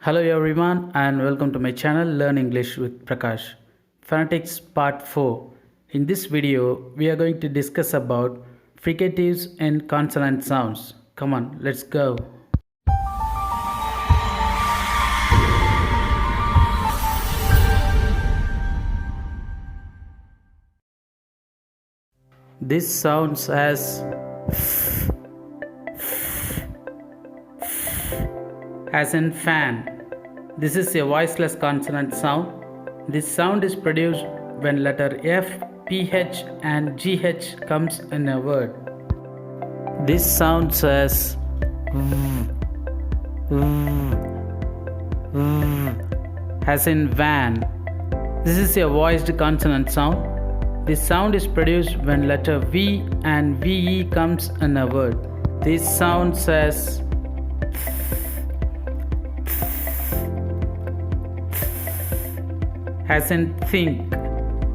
Hello everyone and welcome to my channel Learn English with Prakash. Phonetics Part 4. In this video, we are going to discuss about fricatives and consonant sounds. Come on, let's go. This sounds as in fan. This is a voiceless consonant sound. This sound is produced when letter F, PH and GH comes in a word. This sounds as in van. This is a voiced consonant sound. This sound is produced when letter V and VE comes in a word. This sounds as in think.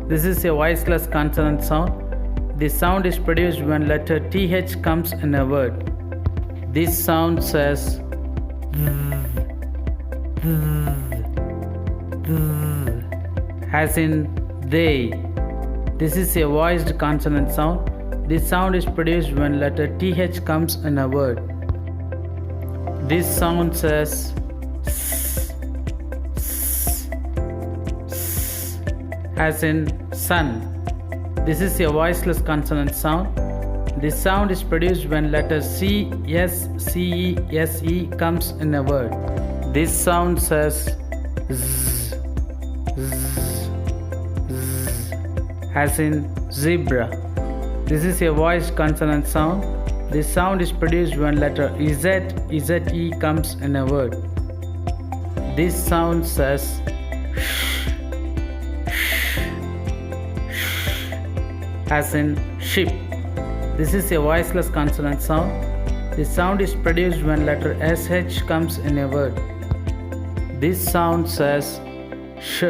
This is a voiceless consonant sound. This sound is produced when letter TH comes in a word. This sound says as in they. This is a voiced consonant sound. This sound is produced when letter TH comes in a word. This sound says as in sun. This is a voiceless consonant sound. This sound is produced when letter C, S, C, E, S, E comes in a word. This sound says z, as in zebra. This is a voiced consonant sound. This sound is produced when letter Z, ZE comes in a word. This sound says as in ship. This is a voiceless consonant sound. This sound is produced when letter SH comes in a word. This sound says sh,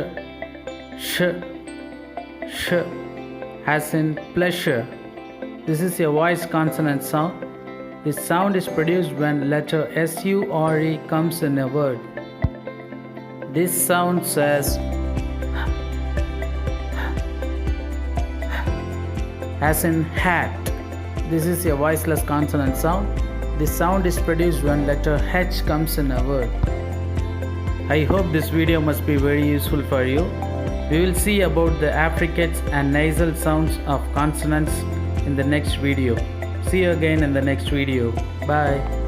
as in pleasure. This is a voiced consonant sound. This sound is produced when letter SURE comes in a word. This sound says as in hat. This is a voiceless consonant sound. This sound is produced when letter H comes in a word. I hope this video must be very useful for you. We will see about the affricates and nasal sounds of consonants in the next video. See you again in the next video. Bye.